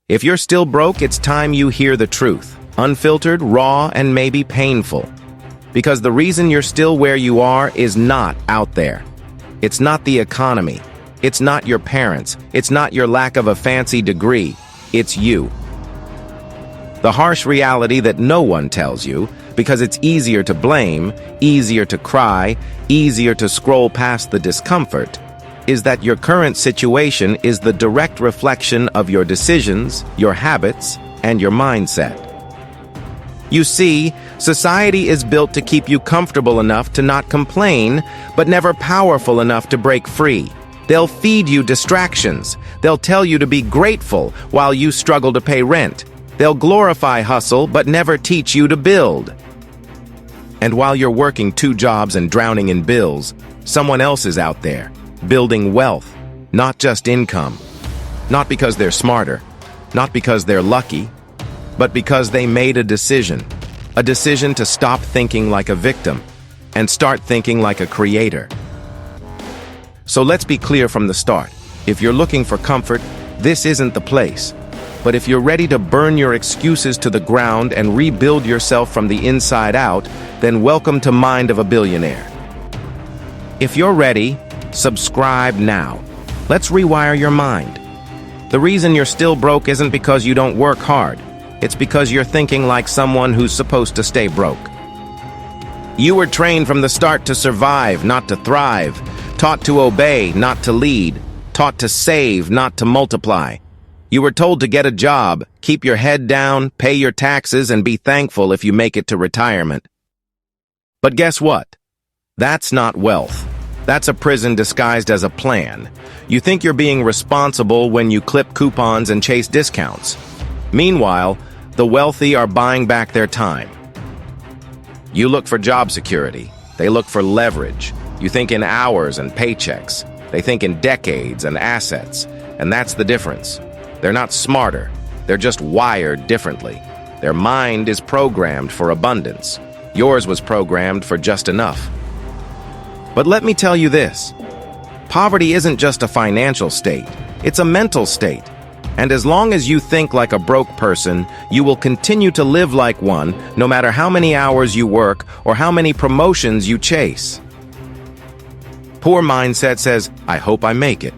If you're still broke, it's time you hear the truth. Unfiltered, raw, and maybe painful. Because the reason you're still where you are is not out there. It's not the economy. It's not your parents. It's not your lack of a fancy degree. It's you. The harsh reality that no one tells you, because it's easier to blame, easier to cry, easier to scroll past the discomfort, is that your current situation is the direct reflection of your decisions, your habits, and your mindset. You see, society is built to keep you comfortable enough to not complain, but never powerful enough to break free. They'll feed you distractions. They'll tell you to be grateful while you struggle to pay rent. They'll glorify hustle, but never teach you to build. And while you're working 2 jobs and drowning in bills, someone else is out there, building wealth, not just income. Not because they're smarter, not because they're lucky, but because they made a decision to stop thinking like a victim and start thinking like a creator. So let's be clear from the start. If you're looking for comfort, this isn't the place. But if you're ready to burn your excuses to the ground and rebuild yourself from the inside out, then welcome to Mind of a Billionaire. If you're ready, subscribe now. Let's rewire your mind. The reason you're still broke isn't because you don't work hard. It's because you're thinking like someone who's supposed to stay broke. You were trained from the start to survive, not to thrive. Taught to obey, not to lead. Taught to save, not to multiply. You were told to get a job, keep your head down, pay your taxes, and be thankful if you make it to retirement. But guess what? That's not wealth. That's a prison disguised as a plan. You think you're being responsible when you clip coupons and chase discounts. Meanwhile, the wealthy are buying back their time. You look for job security. They look for leverage. You think in hours and paychecks. They think in decades and assets. And that's the difference. They're not smarter. They're just wired differently. Their mind is programmed for abundance. Yours was programmed for just enough. But let me tell you this. Poverty isn't just a financial state. It's a mental state. And as long as you think like a broke person, you will continue to live like one, no matter how many hours you work or how many promotions you chase. Poor mindset says, I hope I make it.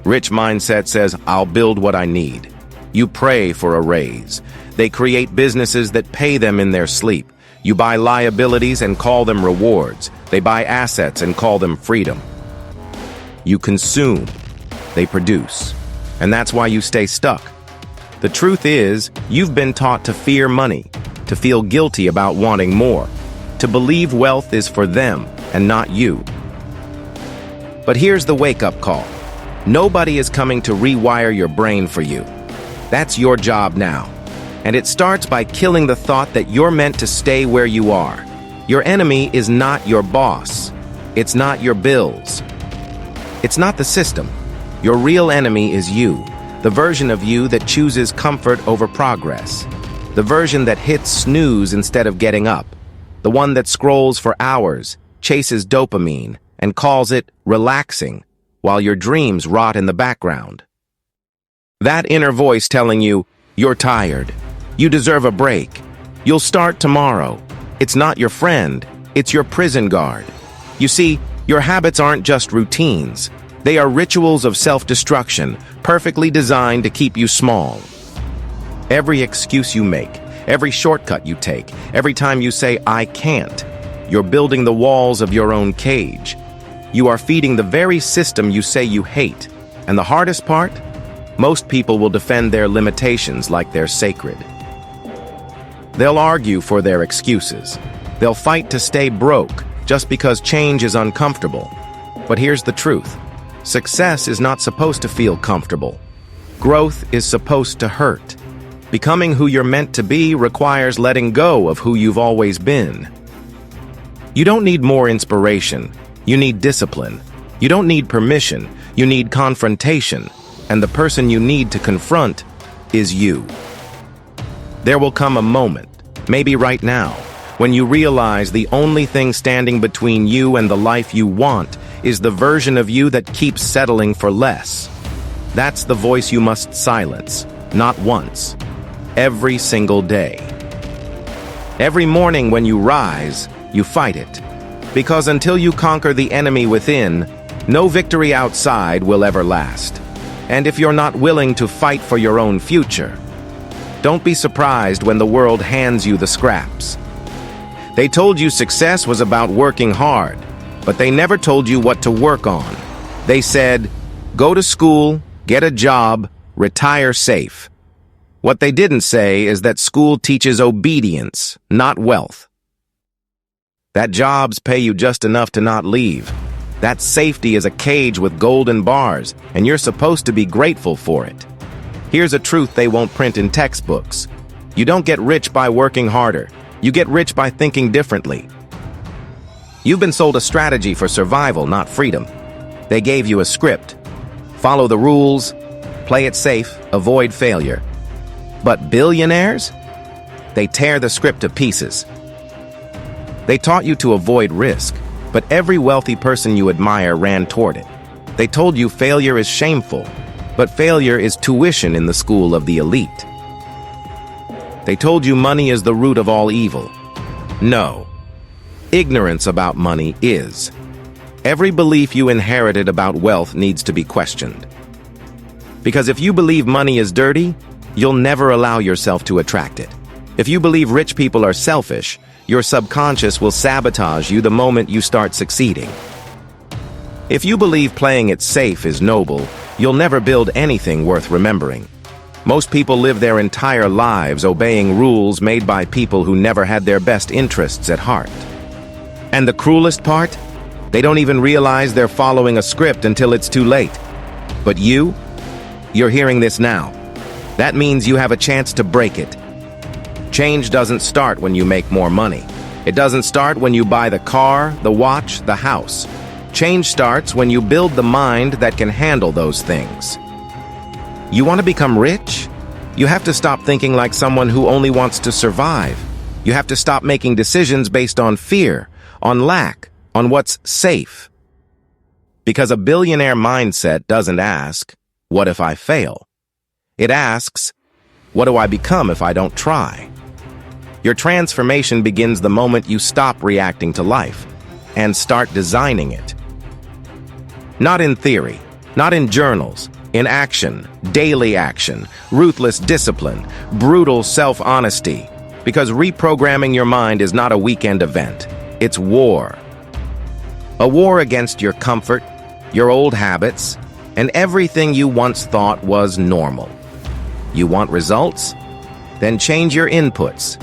Rich mindset says, I'll build what I need. You pray for a raise. They create businesses that pay them in their sleep. You buy liabilities and call them rewards. They buy assets and call them freedom. You consume. They produce. And that's why you stay stuck. The truth is, you've been taught to fear money, to feel guilty about wanting more, to believe wealth is for them and not you. But here's the wake-up call. Nobody is coming to rewire your brain for you. That's your job now. And it starts by killing the thought that you're meant to stay where you are. Your enemy is not your boss. It's not your bills. It's not the system. Your real enemy is you, the version of you that chooses comfort over progress, the version that hits snooze instead of getting up, the one that scrolls for hours, chases dopamine, and calls it relaxing, while your dreams rot in the background. That inner voice telling you, you're tired, you deserve a break, you'll start tomorrow. It's not your friend, it's your prison guard. You see, your habits aren't just routines. They are rituals of self-destruction, perfectly designed to keep you small. Every excuse you make, every shortcut you take, every time you say, I can't, you're building the walls of your own cage. You are feeding the very system you say you hate. And the hardest part? Most people will defend their limitations like they're sacred. They'll argue for their excuses. They'll fight to stay broke just because change is uncomfortable. But here's the truth. Success is not supposed to feel comfortable. Growth is supposed to hurt. Becoming who you're meant to be requires letting go of who you've always been. You don't need more inspiration. You need discipline. You don't need permission. You need confrontation. And the person you need to confront is you. There will come a moment, maybe right now, when you realize the only thing standing between you and the life you want is the version of you that keeps settling for less. That's the voice you must silence. not once. Every single day. Every morning when you rise, you fight it. Because until you conquer the enemy within, no victory outside will ever last. And if you're not willing to fight for your own future, don't be surprised when the world hands you the scraps. They told you success was about working hard, but they never told you what to work on. They said, go to school, get a job, retire safe. What they didn't say is that school teaches obedience, not wealth. That jobs pay you just enough to not leave. That safety is a cage with golden bars, and you're supposed to be grateful for it. Here's a truth they won't print in textbooks. You don't get rich by working harder. You get rich by thinking differently. You've been sold a strategy for survival, not freedom. They gave you a script. Follow the rules, play it safe, avoid failure. But billionaires? They tear the script to pieces. They taught you to avoid risk, but every wealthy person you admire ran toward it. They told you failure is shameful, but failure is tuition in the school of the elite. They told you money is the root of all evil. No. Ignorance about money is. Every belief you inherited about wealth needs to be questioned. Because if you believe money is dirty, you'll never allow yourself to attract it. If you believe rich people are selfish, your subconscious will sabotage you the moment you start succeeding. If you believe playing it safe is noble, you'll never build anything worth remembering. Most people live their entire lives obeying rules made by people who never had their best interests at heart. And the cruelest part? They don't even realize they're following a script until it's too late. But you're hearing this now. That means you have a chance to break it. Change doesn't start when you make more money. It doesn't start when you buy the car, the watch, the house. Change starts when you build the mind that can handle those things. You want to become rich? You have to stop thinking like someone who only wants to survive. You have to stop making decisions based on fear, on lack, on what's safe. Because a billionaire mindset doesn't ask, what if I fail? It asks, what do I become if I don't try? Your transformation begins the moment you stop reacting to life and start designing it. Not in theory, not in journals, in action, daily action, ruthless discipline, brutal self-honesty. Because reprogramming your mind is not a weekend event. It's war. A war against your comfort, your old habits, and everything you once thought was normal. You want results? Then change your inputs.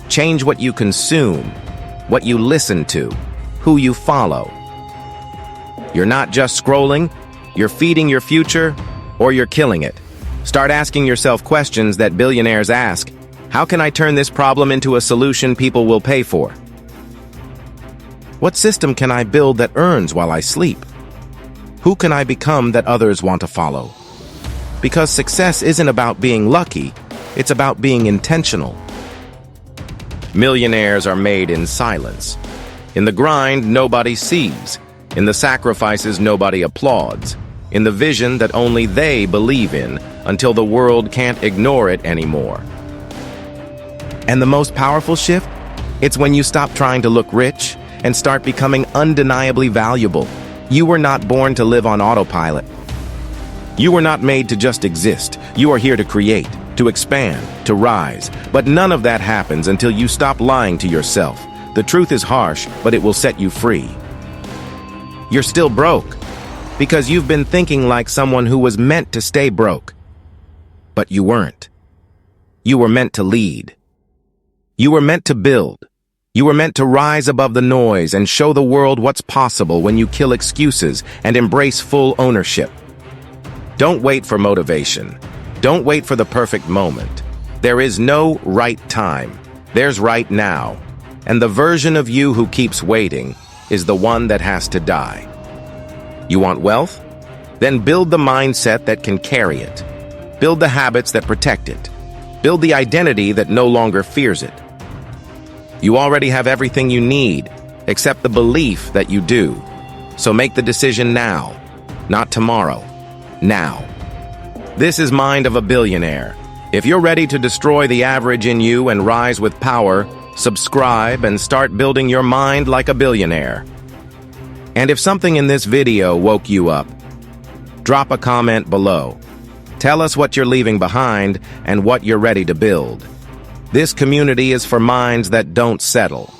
Change what you consume, what you listen to, who you follow. You're not just scrolling, you're feeding your future, or you're killing it. Start asking yourself questions that billionaires ask. How can I turn this problem into a solution people will pay for? What system can I build that earns while I sleep? Who can I become that others want to follow? Because success isn't about being lucky, it's about being intentional. Millionaires are made in silence. In the grind, nobody sees. In the sacrifices, nobody applauds. In the vision that only they believe in, until the world can't ignore it anymore. And the most powerful shift? It's when you stop trying to look rich and start becoming undeniably valuable. You were not born to live on autopilot. You were not made to just exist. You are here to create, to expand, to rise. But none of that happens until you stop lying to yourself. The truth is harsh, but it will set you free. You're still broke because you've been thinking like someone who was meant to stay broke. But you weren't. You were meant to lead. You were meant to build. You were meant to rise above the noise and show the world what's possible when you kill excuses and embrace full ownership. Don't wait for motivation. Don't wait for the perfect moment. There is no right time. There's right now. And the version of you who keeps waiting is the one that has to die. You want wealth? Then build the mindset that can carry it. Build the habits that protect it. Build the identity that no longer fears it. You already have everything you need, except the belief that you do. So make the decision now, not tomorrow. Now. This is Mind of a Billionaire, If you're ready to destroy the average in you and rise with power, subscribe and start building your mind like a billionaire. And if something in this video woke you up, drop a comment below. Tell us what you're leaving behind and what you're ready to build. This community is for minds that don't settle.